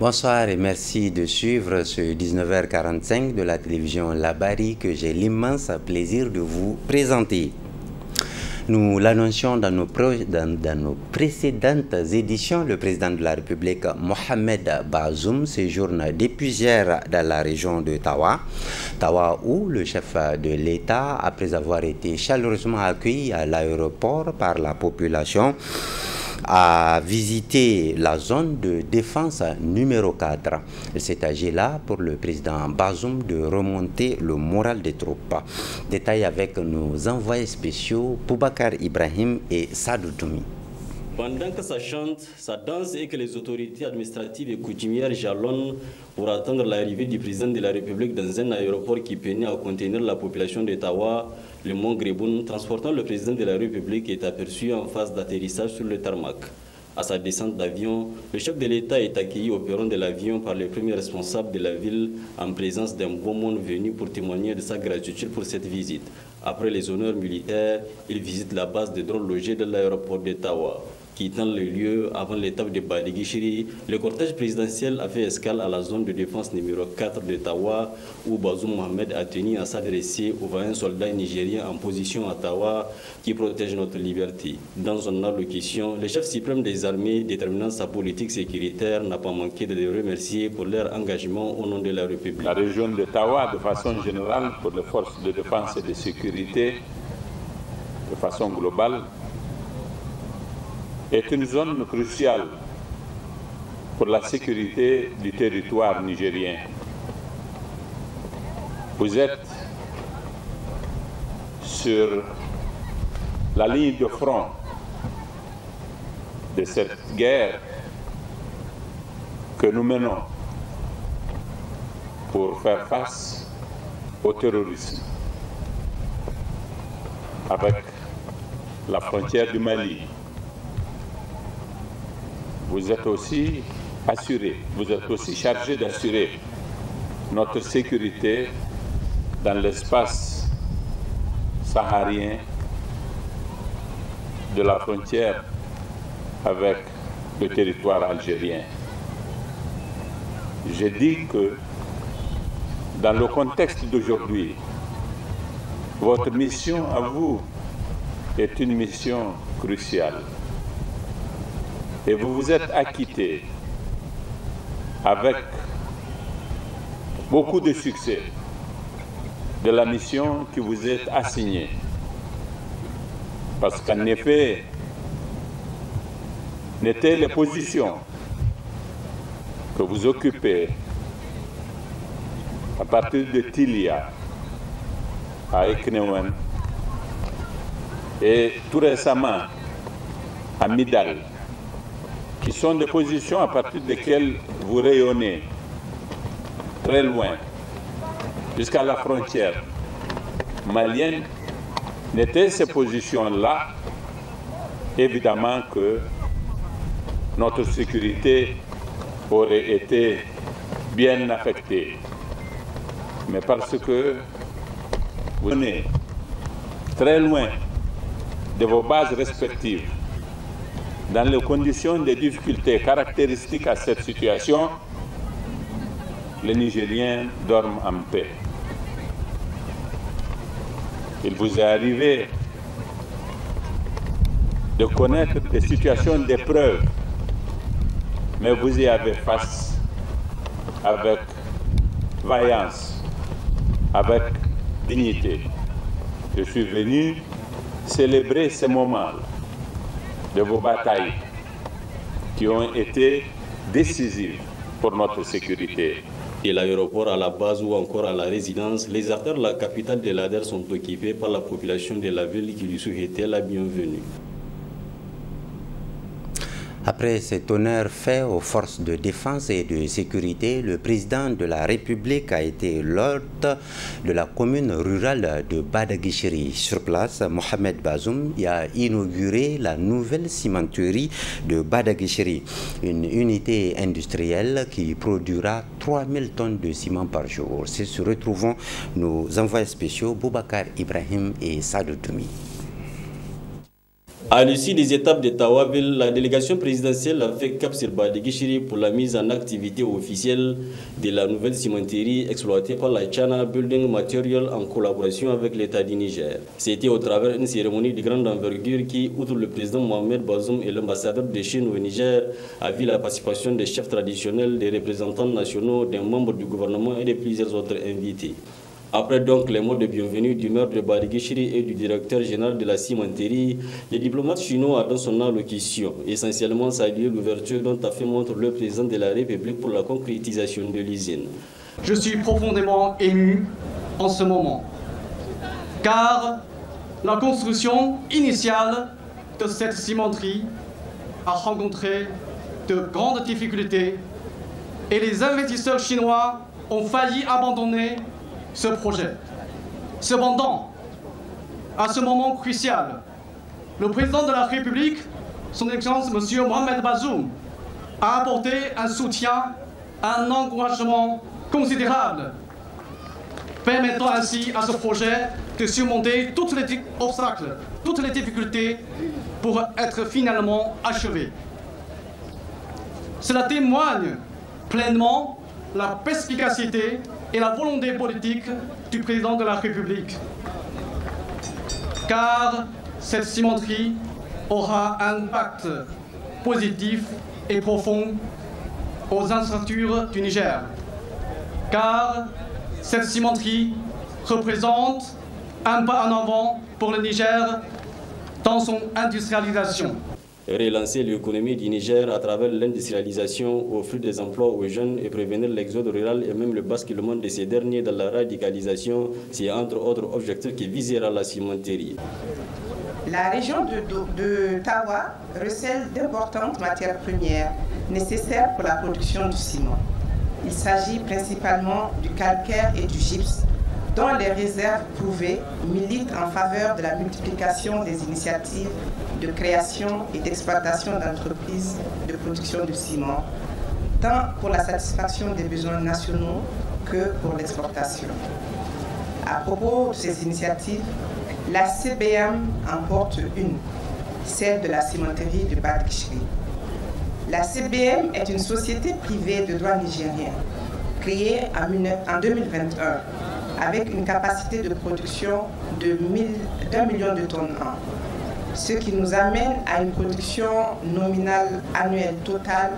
Bonsoir et merci de suivre ce 19h45 de la télévision Labari que j'ai l'immense plaisir de vous présenter. Nous l'annoncions dans nos précédentes éditions, le président de la République, Mohamed Bazoum, séjourne depuis hier dans la région de Tawa. Tawa où le chef de l'État, après avoir été chaleureusement accueilli à l'aéroport par la population, a visité la zone de défense numéro 4. Il s'est agi là pour le président Bazoum de remonter le moral des troupes. Détail avec nos envoyés spéciaux Boubacar Ibrahim et Sadou Toumi. Pendant que ça chante, ça danse et que les autorités administratives et coutumières jalonnent pour attendre l'arrivée du président de la République dans un aéroport qui peinait à contenir la population d'Ottawa, le mont Greboun, transportant le président de la République, est aperçu en phase d'atterrissage sur le tarmac. À sa descente d'avion, le chef de l'État est accueilli au perron de l'avion par les premiers responsables de la ville en présence d'un beau monde venu pour témoigner de sa gratitude pour cette visite. Après les honneurs militaires, il visite la base de drones logée de l'aéroport d'Ottawa. Quittant le lieu avant l'étape de Badiguichiri, le cortège présidentiel a fait escale à la zone de défense numéro 4 d'Ottawa, où Bazoum Mohamed a tenu à s'adresser aux 20 soldats nigériens en position à Ottawa qui protègent notre liberté. Dans son allocution, le chef suprême des armées, déterminant sa politique sécuritaire, n'a pas manqué de les remercier pour leur engagement au nom de la République. La région d'Ottawa, de façon générale, pour les forces de défense et de sécurité, de façon globale, est une zone cruciale pour la sécurité du territoire nigérien. Vous êtes sur la ligne de front de cette guerre que nous menons pour faire face au terrorisme avec la frontière du Mali. Vous êtes aussi assuré, vous êtes aussi chargé d'assurer notre sécurité dans l'espace saharien de la frontière avec le territoire algérien. J'ai dit que dans le contexte d'aujourd'hui, votre mission à vous est une mission cruciale. Et vous vous êtes acquitté avec beaucoup de succès de la mission qui vous est assignée. Parce qu'en effet, n'étaient les positions que vous occupez à partir de Tilia à Eknewen et tout récemment à Midal, qui sont des positions à partir desquelles vous rayonnez très loin, jusqu'à la frontière malienne, n'étaient ces positions-là, évidemment que notre sécurité aurait été bien affectée. Mais parce que vous venez très loin de vos bases respectives, dans les conditions de difficultés caractéristiques à cette situation, les Nigériens dorment en paix. Il vous est arrivé de connaître des situations d'épreuve, mais vous y avez face avec vaillance, avec dignité. Je suis venu célébrer ces moments de vos batailles qui ont été décisives pour notre sécurité. Et l'aéroport, à la base ou encore à la résidence, les artères de la capitale de l'Ader sont occupés par la population de la ville qui lui souhaitait la bienvenue. Après cet honneur fait aux forces de défense et de sécurité, le président de la République a été l'hôte de la commune rurale de Badiguichiri. Sur place, Mohamed Bazoum y a inauguré la nouvelle cimenterie de Badiguichiri, une unité industrielle qui produira 3000 tonnes de ciment par jour. C'est ce que retrouvons nos envoyés spéciaux Boubacar Ibrahim et Sadou Toumi. À l'issue des étapes de Tawaville, la délégation présidentielle a fait cap sur Badiguichiri pour la mise en activité officielle de la nouvelle cimenterie exploitée par la Chana Building Material en collaboration avec l'État du Niger. C'était au travers d'une cérémonie de grande envergure qui, outre le président Mohamed Bazoum et l'ambassadeur de Chine au Niger, a vu la participation des chefs traditionnels, des représentants nationaux, des membres du gouvernement et de plusieurs autres invités. Après donc les mots de bienvenue du maire de Badiguichiri et du directeur général de la cimenterie, le diplomate chinois a dans son allocution essentiellement salué l'ouverture dont a fait montre le président de la République pour la concrétisation de l'usine. Je suis profondément ému en ce moment, car la construction initiale de cette cimenterie a rencontré de grandes difficultés et les investisseurs chinois ont failli abandonner ce projet. Cependant, à ce moment crucial, le président de la République, son Excellence M. Mohamed Bazoum, a apporté un soutien, un encouragement considérable, permettant ainsi à ce projet de surmonter tous les obstacles, toutes les difficultés pour être finalement achevé. Cela témoigne pleinement la perspicacité et la volonté politique du président de la République. Car cette cimenterie aura un impact positif et profond aux infrastructures du Niger. Car cette cimenterie représente un pas en avant pour le Niger dans son industrialisation. Relancer l'économie du Niger à travers l'industrialisation, offrir des emplois aux jeunes et prévenir l'exode rural et même le basculement de ces derniers dans la radicalisation, c'est entre autres objectifs qui visera la cimenterie. La région de Tawa recèle d'importantes matières premières nécessaires pour la production du ciment. Il s'agit principalement du calcaire et du gypse, dont les réserves prouvées militent en faveur de la multiplication des initiatives de création et d'exploitation d'entreprises de production de ciment, tant pour la satisfaction des besoins nationaux que pour l'exportation. À propos de ces initiatives, la CBM en porte une, celle de la cimenterie de Badiguichiri. La CBM est une société privée de droit nigérien, créée en 2021, avec une capacité de production d'1 million de tonnes an, ce qui nous amène à une production nominale annuelle totale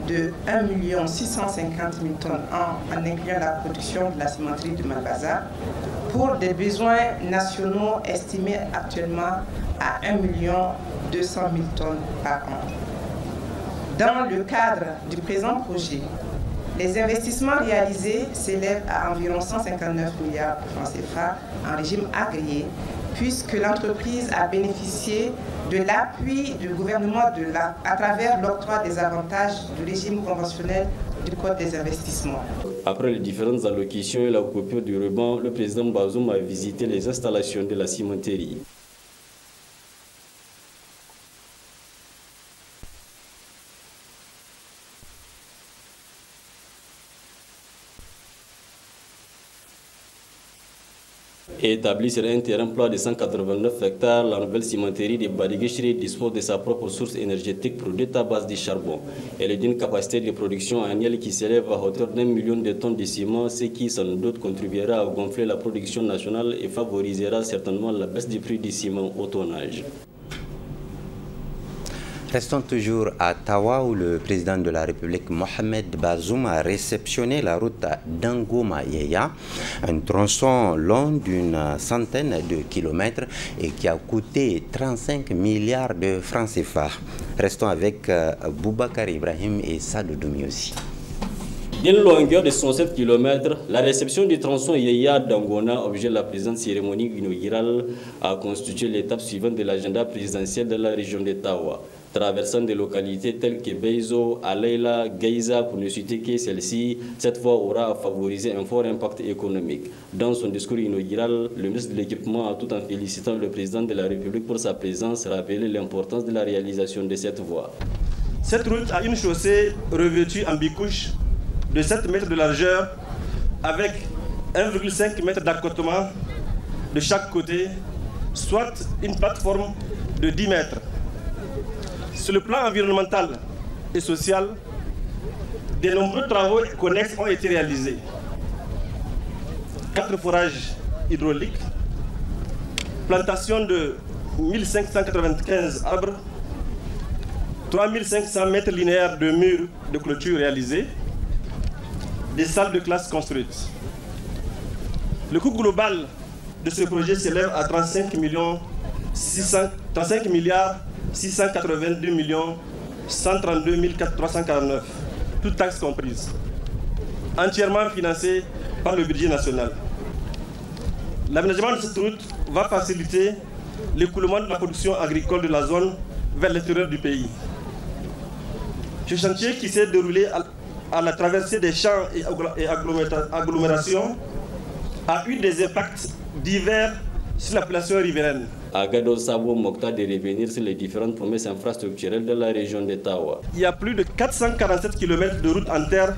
de 1 650 000 tonnes an, en incluant la production de la cimenterie de Malbaza, pour des besoins nationaux estimés actuellement à 1 200 000 tonnes par an. Dans le cadre du présent projet, les investissements réalisés s'élèvent à environ 159 milliards de francs CFA en régime agréé, puisque l'entreprise a bénéficié de l'appui du gouvernement à travers l'octroi des avantages du régime conventionnel du Code des investissements. Après les différentes allocutions et la coupure du ruban, le président Bazoum a visité les installations de la cimenterie. Établie sur un terrain plat de 189 hectares, la nouvelle cimenterie de Badiguichiri dispose de sa propre source énergétique produite à base de charbon. Elle est d'une capacité de production annuelle qui s'élève à hauteur d'1 million de tonnes de ciment, ce qui sans doute contribuera à gonfler la production nationale et favorisera certainement la baisse du prix du ciment au tonnage. Restons toujours à Tawa où le président de la République Mohamed Bazoum a réceptionné la route d'Angoma-Yeya, un tronçon long d'une centaine de kilomètres et qui a coûté 35 milliards de francs CFA. Restons avec Boubacar Ibrahim et Sadou Doumiosi. D'une longueur de 107 km, la réception du tronçon Yeya d'Angona, objet de la présente cérémonie inaugurale, a constitué l'étape suivante de l'agenda présidentiel de la région de Tawa, traversant des localités telles que Beizo, Aleila, Geiza, pour ne citer que celle-ci, cette fois aura favorisé un fort impact économique. Dans son discours inaugural, le ministre de l'Équipement, tout en félicitant le président de la République pour sa présence, rappelé l'importance de la réalisation de cette voie. Cette route a une chaussée revêtue en bicouche de 7 mètres de largeur avec 1,5 m d'accotement de chaque côté, soit une plateforme de 10 mètres. Sur le plan environnemental et social, de nombreux travaux connexes ont été réalisés. 4 forages hydrauliques, plantation de 1595 arbres, 3500 mètres linéaires de murs de clôture réalisés, des salles de classe construites. Le coût global de ce projet s'élève à 35 milliards 682 millions 132 349, toutes taxes comprises, entièrement financé par le budget national. L'aménagement de cette route va faciliter l'écoulement de la production agricole de la zone vers l'intérieur du pays. Ce chantier qui s'est déroulé à la traversée des champs et agglomérations a eu des impacts divers sur la population riveraine. Agado Sabo Mokta de revenir sur les différentes promesses infrastructurelles de la région de Tawa. Il y a plus de 447 km de routes en terre,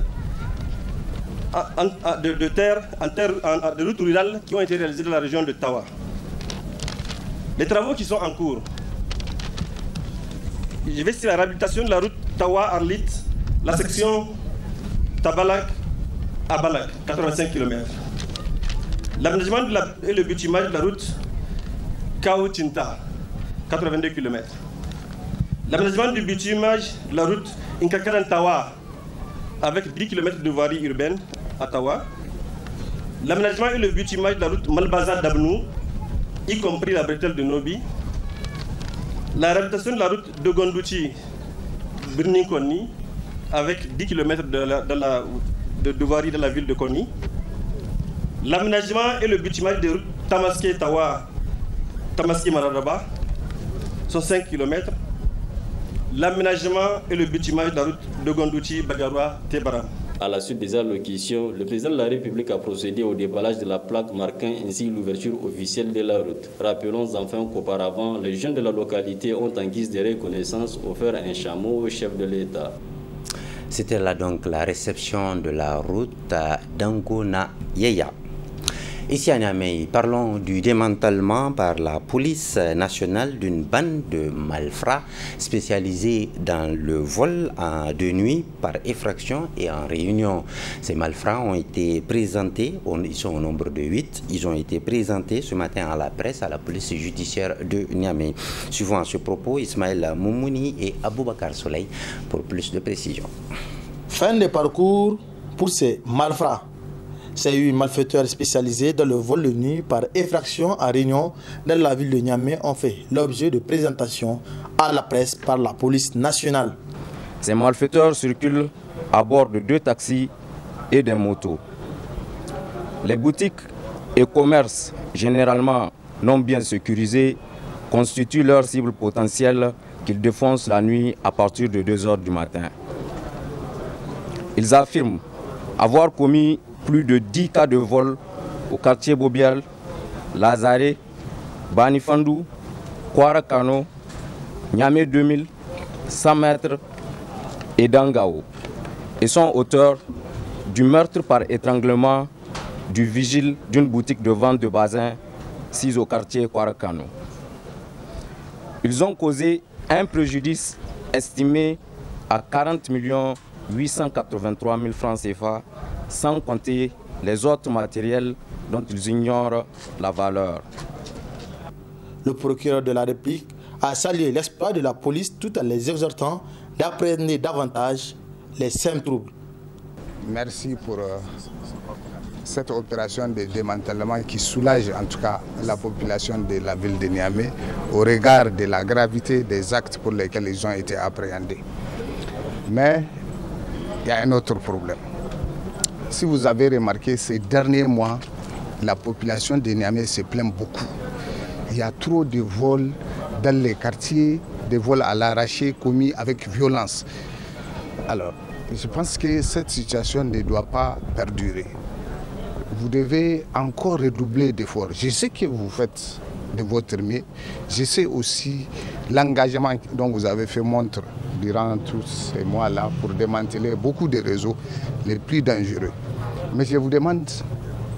de routes rurales qui ont été réalisées dans la région de Tawa. Les travaux qui sont en cours. Je vais sur la réhabilitation de la route Tawa-Arlit, la section Tabalak-Abalak, 85 km. L'aménagement et le bitumage de la route Kao-Tinta, 82 km. L'aménagement du bitumage de la route Inkakaran-Tawa, avec 10 km de voirie urbaine à Tawa. L'aménagement et le bitumage de la route Malbaza-Dabnou, y compris la bretelle de Nobi. La réhabilitation de la route de Gondouchi-Birning-Koni, avec 10 km de voirie de la ville de Koni. L'aménagement et le bitumage des routes Tamaské-Tawa, Tamaské-Maradaba, sont 5 km. L'aménagement et le bitumage de la route de Gondouchi-Bagaroua-Tebara. À la suite des allocutions, le président de la République a procédé au déballage de la plaque marquant ainsi l'ouverture officielle de la route. Rappelons enfin qu'auparavant, les jeunes de la localité ont en guise de reconnaissance offert un chameau au chef de l'État. C'était là donc la réception de la route d'Angona Yeya. Ici à Niamey, parlons du démantèlement par la police nationale d'une bande de malfrats spécialisée dans le vol de nuit par effraction et en réunion. Ces malfrats ont été présentés, ils sont au nombre de 8, ils ont été présentés ce matin à la presse, à la police judiciaire de Niamey. Suivant à ce propos, Ismaël Moumouni et Aboubakar Soleil pour plus de précision. Fin de parcours pour ces malfrats. C'est une malfaiteur spécialisée dans le vol de nuit par effraction en réunion dans la ville de Niamey ont fait l'objet de présentation à la presse par la police nationale. Ces malfaiteurs circulent à bord de 2 taxis et des motos. Les boutiques et commerces, généralement non bien sécurisés, constituent leur cible potentielle qu'ils défoncent la nuit à partir de 2 h du matin. Ils affirment avoir commis plus de 10 cas de vol au quartier Bobial, Lazare, Banifandou, Kouarakano, Niamey 2000, 100 mètres et Dangao, et sont auteurs du meurtre par étranglement du vigile d'une boutique de vente de basin sise au quartier Kouarakano. Ils ont causé un préjudice estimé à 40 883 000 francs CFA, sans compter les autres matériels dont ils ignorent la valeur. Le procureur de la République a salué l'exploit de la police tout en les exhortant d'appréhender davantage les simples troubles. Merci pour cette opération de démantèlement qui soulage en tout cas la population de la ville de Niamey au regard de la gravité des actes pour lesquels ils ont été appréhendés. Mais il y a un autre problème. Si vous avez remarqué, ces derniers mois, la population de Niamey se plaint beaucoup. Il y a trop de vols dans les quartiers, des vols à l'arraché commis avec violence. Alors, je pense que cette situation ne doit pas perdurer. Vous devez encore redoubler d'efforts. Je sais que vous faites de votre mieux. Je sais aussi l'engagement dont vous avez fait montre durant tous ces mois-là pour démanteler beaucoup de réseaux les plus dangereux. Mais je vous demande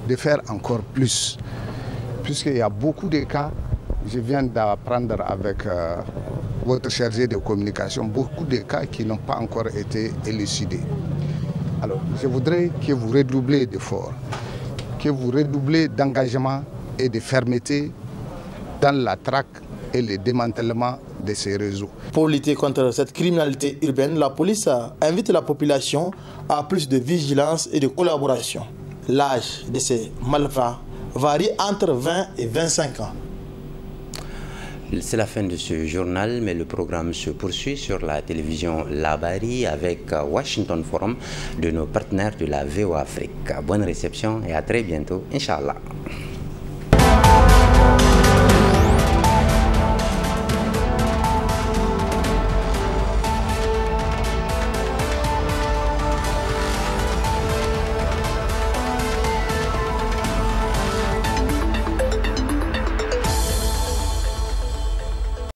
de faire encore plus, puisqu'il y a beaucoup de cas. Je viens d'apprendre avec votre chargé de communication, beaucoup de cas qui n'ont pas encore été élucidés. Alors, je voudrais que vous redoublez d'efforts, que vous redoublez d'engagement et de fermeté dans la traque et le démantèlement de ces réseaux. Pour lutter contre cette criminalité urbaine, la police invite la population à plus de vigilance et de collaboration. L'âge de ces malfrats varie entre 20 et 25 ans. C'est la fin de ce journal, mais le programme se poursuit sur la télévision Labari avec Washington Forum de nos partenaires de la VO Afrique. Bonne réception et à très bientôt, Inch'Allah.